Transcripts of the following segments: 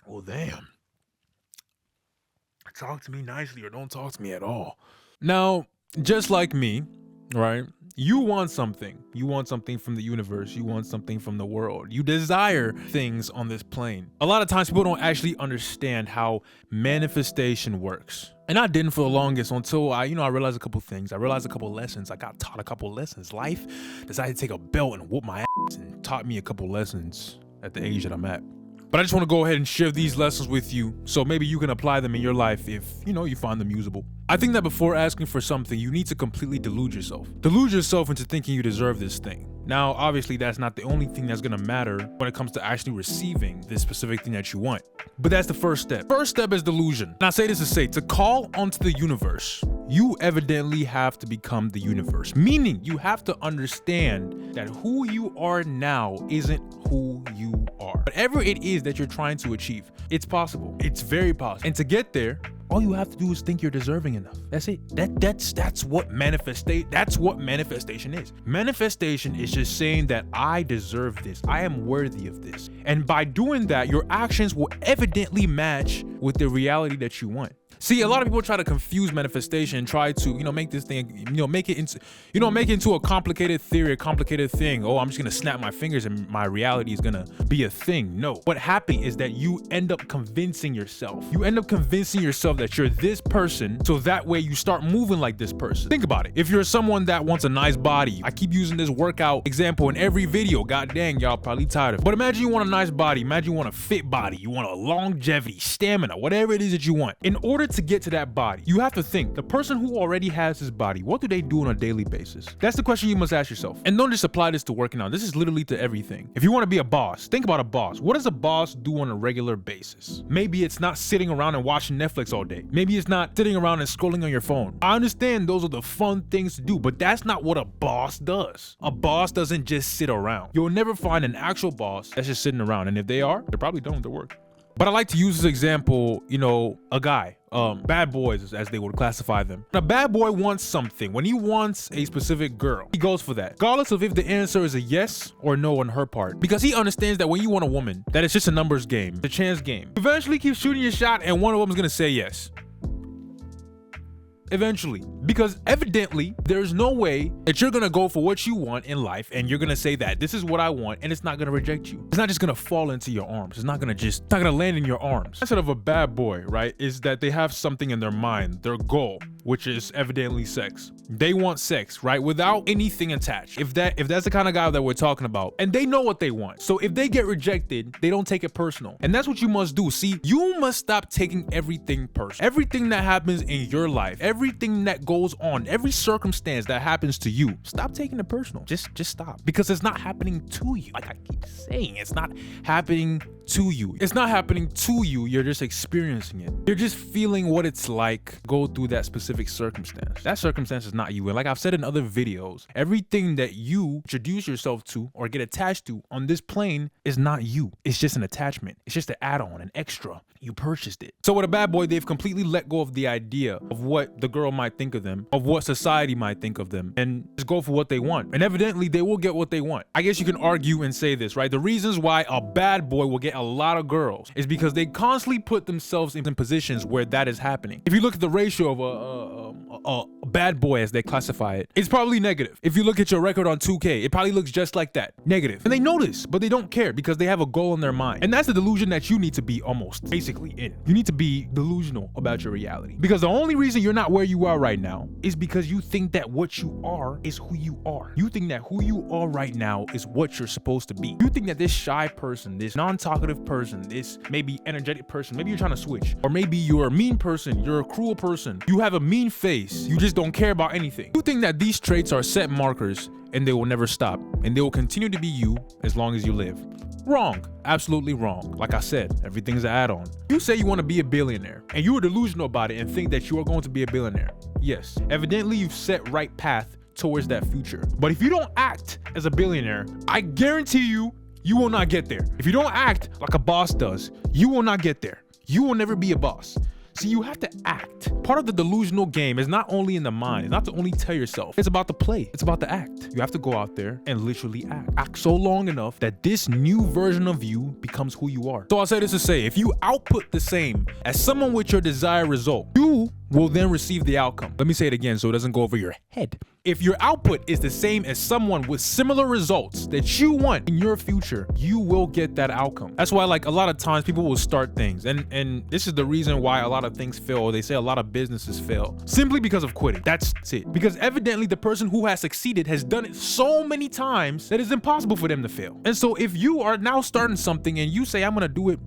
Well, damn. Talk to me nicely or don't talk to me at all. Now, just like me, right? You want something. You want something from the universe. You want something from the world. You desire things on this plane. A lot of times people don't actually understand how manifestation works. And I didn't for the longest until I realized a couple things. I realized a couple lessons. I got taught a couple lessons. Life decided to take a belt and whoop my ass and taught me a couple lessons at the age that I'm at. But I just want to go ahead and share these lessons with you so maybe you can apply them in your life if, you find them usable. I think that before asking for something, you need to completely delude yourself. Delude yourself into thinking you deserve this thing. Now, obviously, that's not the only thing that's gonna matter when it comes to actually receiving this specific thing that you want. But that's the first step. First step is delusion. And I say this to say, to call onto the universe, you evidently have to become the universe. Meaning, you have to understand that who you are now isn't who you are. Whatever it is that you're trying to achieve, it's possible. It's very possible. And to get there, all you have to do is think you're deserving enough. That's it. That's what manifestation is. Manifestation is just saying that I deserve this. I am worthy of this. And by doing that, your actions will evidently match with the reality that you want. See, a lot of people try to confuse manifestation and try to, make this thing, make it into a complicated theory, a complicated thing. Oh, I'm just gonna snap my fingers and my reality is gonna be a thing. No, what happened is that you end up convincing yourself. You end up convincing yourself that you're this person, so that way you start moving like this person. Think about it. If you're someone that wants a nice body, I keep using this workout example in every video. God dang, y'all probably tired of it. But imagine you want a nice body. Imagine you want a fit body. You want a longevity, stamina, whatever it is that you want. In order to get to that body, you have to think, the person who already has this body, what do they do on a daily basis? That's the question you must ask yourself. And don't just apply this to working out. This is literally to everything. If you want to be a boss, think about a boss. What does a boss do on a regular basis? Maybe it's not sitting around and watching Netflix all day. Maybe it's not sitting around and scrolling on your phone. I understand those are the fun things to do, but that's not what a boss does. A boss doesn't just sit around. You'll never find an actual boss that's just sitting around. And if they are, they're probably done with their work. But I like to use this example, a guy, bad boys as they would classify them. A bad boy wants something. When he wants a specific girl, he goes for that, regardless of if the answer is a yes or no on her part. Because he understands that when you want a woman, that it's just a numbers game, it's a chance game. Eventually keep shooting your shot and one of them is gonna say yes. Eventually, because evidently there's no way that you're gonna go for what you want in life and you're gonna say that this is what I want and it's not gonna reject you. It's not just gonna fall into your arms. It's not gonna land in your arms. Instead of a bad boy, right, is that they have something in their mind, their goal, which is evidently sex. They want sex, right, without anything attached. If that's the kind of guy that we're talking about, and they know what they want. So if they get rejected, they don't take it personal. And that's what you must do. See, you must stop taking everything personal. Everything that happens in your life, everything that goes on, every circumstance that happens to you, stop taking it personal. Just stop. Because it's not happening to you. Like I keep saying, it's not happening to you. It's not happening to you. You're just experiencing it. You're just feeling what it's like go through that specific circumstance. That circumstance is not you. And like I've said in other videos, everything that you introduce yourself to or get attached to on this plane is not you. It's just an attachment. It's just an add-on, an extra. You purchased it. So with a bad boy, they've completely let go of the idea of what the girl might think of them, of what society might think of them, and just go for what they want. And evidently they will get what they want. I guess you can argue and say this, right? The reasons why a bad boy will get a lot of girls is because they constantly put themselves in positions where that is happening. If you look at the ratio of a bad boy as they classify it, it's probably negative. If you look at your record on 2K, it probably looks just like that, negative. And they know this, but they don't care because they have a goal in their mind. And that's the delusion that you need to be almost basically in. You need to be delusional about your reality. Because the only reason you're not where you are right now is because you think that what you are is who you are. You think that who you are right now is what you're supposed to be. You think that this shy person, this non-talkative person, this maybe energetic person, maybe you're trying to switch, or maybe you're a mean person, you're a cruel person, you have a mean face, you just don't care about anything. You think that these traits are set markers and they will never stop, and they will continue to be you as long as you live. Wrong. Absolutely wrong. Like I said, everything's an add-on. You say you want to be a billionaire and you are delusional about it and think that you are going to be a billionaire. Yes, evidently you've set right path towards that future. But if you don't act as a billionaire, I guarantee you, you will not get there. If you don't act like a boss does, you will not get there. You will never be a boss. See, you have to act. Part of the delusional game is not only in the mind, it's not to only tell yourself, it's about the play, it's about the act. You have to go out there and literally act. Act so long enough that this new version of you becomes who you are. So I'll say this to say, if you output the same as someone with your desired result, you will then receive the outcome. Let me say it again so it doesn't go over your head. If your output is the same as someone with similar results that you want in your future, you will get that outcome. That's why, like, a lot of times people will start things, and this is the reason why a lot of things fail, or they say a lot of businesses fail, simply because of quitting. That's it. Because evidently the person who has succeeded has done it so many times that it's impossible for them to fail. And so if you are now starting something and you say, I'm gonna do it,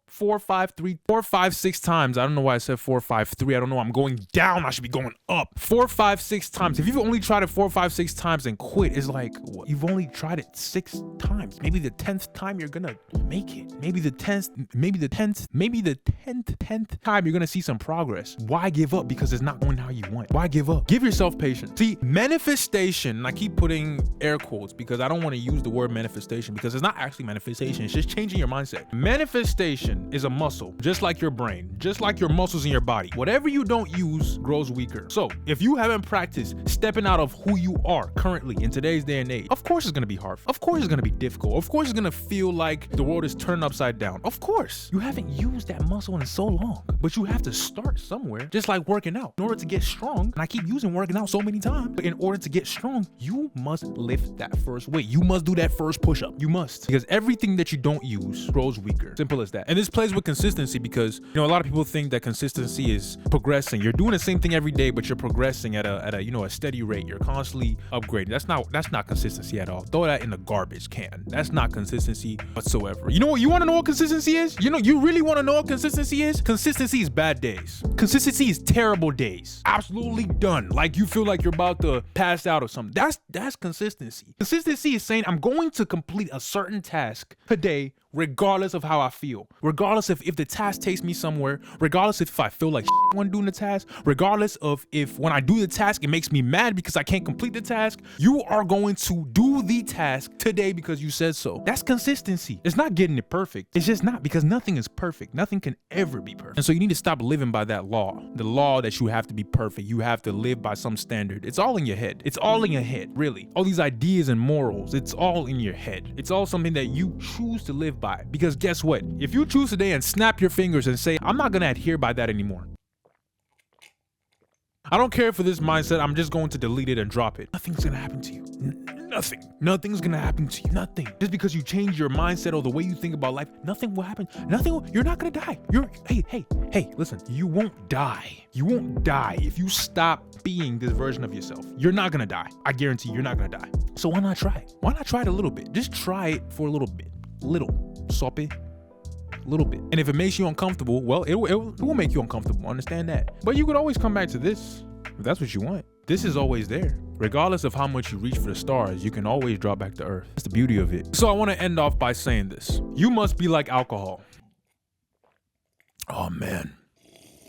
4, 5, 3, 4, 5, 6 times. I don't know why I said 4, 5, 3. I don't know. I'm going down. I should be going up. 4, 5, 6 times. If you've only tried it 4, 5, 6 times and quit, it's like, what? You've only tried it 6 times. Maybe the 10th time you're gonna make it. Maybe the 10th time you're gonna see some progress. Why give up? Because it's not going how you want. Why give up? Give yourself patience. See, manifestation, and I keep putting air quotes because I don't want to use the word manifestation because it's not actually manifestation. It's just changing your mindset. Manifestation is a muscle, just like your brain, just like your muscles in your body. Whatever you don't use grows weaker. So if you haven't practiced stepping out of who you are currently in today's day and age, of course it's gonna be hard. Of course it's gonna be difficult. Of course it's gonna feel like the world is turned upside down. Of course, you haven't used that muscle in so long, but you have to start somewhere, just like working out. In order to get strong, and I keep using working out so many times, but in order to get strong, you must lift that first weight. You must do that first push-up. You must, because everything that you don't use grows weaker. Simple as that. And this plays with consistency because a lot of people think that consistency is progressing. You're doing the same thing every day, but you're progressing at a steady rate. You're constantly upgrading. That's not consistency at all. Throw that in the garbage can. That's not consistency whatsoever. You know what? You want to know what consistency is? You really want to know what consistency is? Consistency is bad days. Consistency is terrible days. Absolutely done. Like you feel like you're about to pass out or something. That's consistency. Consistency is saying I'm going to complete a certain task today regardless of how I feel, regardless of if the task takes me somewhere, regardless if I feel like shit when doing the task, regardless of if when I do the task it makes me mad because I can't complete the task. You are going to do the task today because you said so. That's consistency. It's not getting it perfect. It's just not, because nothing is perfect. Nothing can ever be perfect. And so you need to stop living by that law, the law that you have to be perfect. You have to live by some standard. It's all in your head. It's all in your head, really. All these ideas and morals, it's all in your head. It's all something that you choose to live by. Because guess what? If you choose today and snap your fingers and say, I'm not going to adhere by that anymore. I don't care for this mindset. I'm just going to delete it and drop it. Nothing's going to happen to you. Nothing. Nothing's going to happen to you. Nothing. Just because you change your mindset or the way you think about life, nothing will happen. You're not going to die. Hey, listen, you won't die. You won't die if you stop being this version of yourself. You're not going to die. I guarantee you're not going to die. So why not try it? Why not try it a little bit? Just try it for a little bit. Soppy, little bit. And if it makes you uncomfortable, well, it will make you uncomfortable. Understand that. But you could always come back to this if that's what you want. This is always there. Regardless of how much you reach for the stars, you can always drop back to earth. That's the beauty of it. So I want to end off by saying this. You must be like alcohol. Oh man.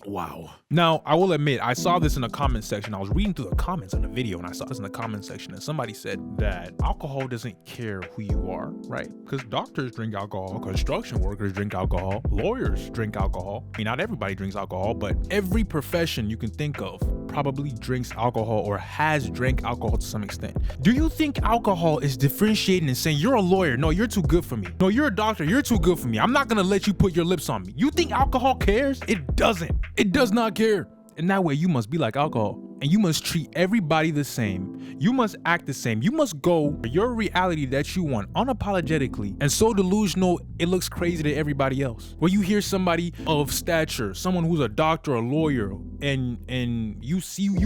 Wow. Now, I will admit, I saw this in the comment section. I was reading through the comments on the video and I saw this in the comment section and somebody said that alcohol doesn't care who you are, right? Because doctors drink alcohol, construction workers drink alcohol, lawyers drink alcohol. I mean, not everybody drinks alcohol, but every profession you can think of probably drinks alcohol or has drank alcohol to some extent. Do you think alcohol is differentiating and saying, you're a lawyer, no, you're too good for me. No, you're a doctor, you're too good for me. I'm not gonna let you put your lips on me. You think alcohol cares? It doesn't. It does not care. And that way you must be like alcohol. And you must treat everybody the same. You must act the same. You must go for your reality that you want unapologetically and so delusional it looks crazy to everybody else. Where you hear somebody of stature, someone who's a doctor, a lawyer, and you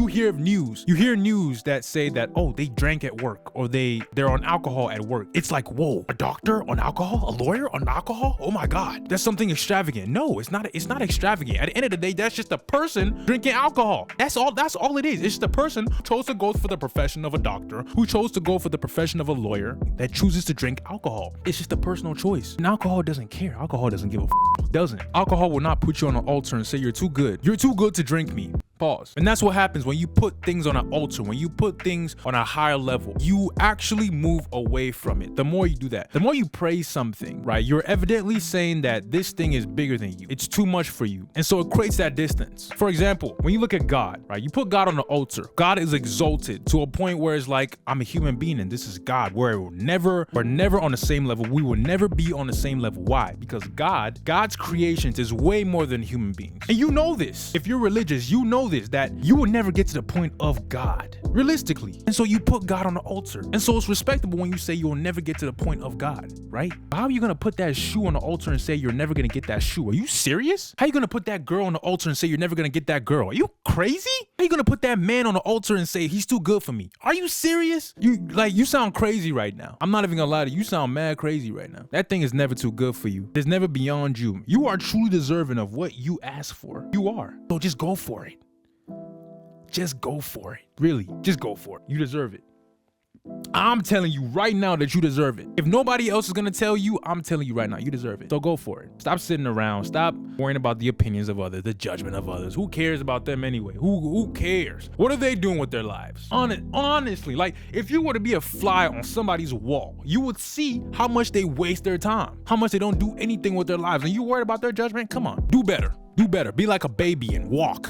hear news that say that, oh, they drank at work or they're on alcohol at work. It's like, whoa, a doctor on alcohol, a lawyer on alcohol? Oh my God, that's something extravagant. No, it's not extravagant. At the end of the day, that's just a person drinking alcohol. That's all it is. It's just a person who chose to go for the profession of a doctor, who chose to go for the profession of a lawyer that chooses to drink alcohol. It's just a personal choice. And alcohol doesn't care. Alcohol doesn't give a doesn't. Alcohol will not put you on an altar and say you're too good. You're too good to drink me. Pause. And that's what happens when you put things on an altar, when you put things on a higher level, you actually move away from it. The more you do that, the more you praise something, right? You're evidently saying that this thing is bigger than you. It's too much for you. And so it creates that distance. For example, when you look at God, right? You put God on the altar. God is exalted to a point where it's like, I'm a human being and this is God. We're never on the same level. We will never be on the same level. Why? Because God's creations is way more than human beings. And you know this. If you're religious, you know this, that you will never get to the point of God, realistically. And so you put God on the altar. And so it's respectable when you say you'll never get to the point of God, right? How are you gonna put that shoe on the altar and say you're never gonna get that shoe? Are you serious? How are you gonna put that girl on the altar and say you're never gonna get that girl? Are you crazy? How are you gonna put that man on the altar and say he's too good for me? Are you serious? You sound crazy right now. I'm not even gonna lie to you. You sound mad crazy right now. That thing is never too good for you. It's never beyond you. You are truly deserving of what you ask for. You are. So just go for it. Just go for it. Really, just go for it. You deserve it. I'm telling you right now that you deserve it. If nobody else is gonna tell you, I'm telling you right now, you deserve it. So go for it. Stop sitting around. Stop worrying about the opinions of others, the judgment of others. Who cares about them anyway? Who cares? What are they doing with their lives? Honestly, like if you were to be a fly on somebody's wall, you would see how much they waste their time, how much they don't do anything with their lives. And you worried about their judgment? Come on, do better. Do better. Be like a baby and walk.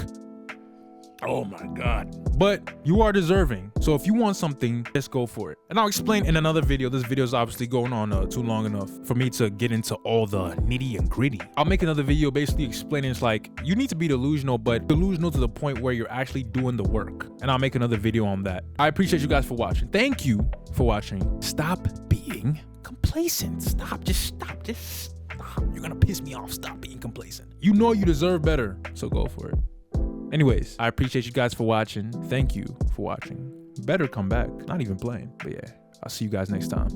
Oh my God. But you are deserving. So if you want something, just go for it. And I'll explain in another video. This video is obviously going on too long enough for me to get into all the nitty and gritty. I'll make another video basically explaining it's like, you need to be delusional, but delusional to the point where you're actually doing the work. And I'll make another video on that. I appreciate you guys for watching. Thank you for watching. Stop being complacent. Stop. Just stop. You're gonna piss me off. Stop being complacent. You know you deserve better, so go for it. Anyways, I appreciate you guys for watching. Thank you for watching. Better come back. Not even playing, but yeah, I'll see you guys next time.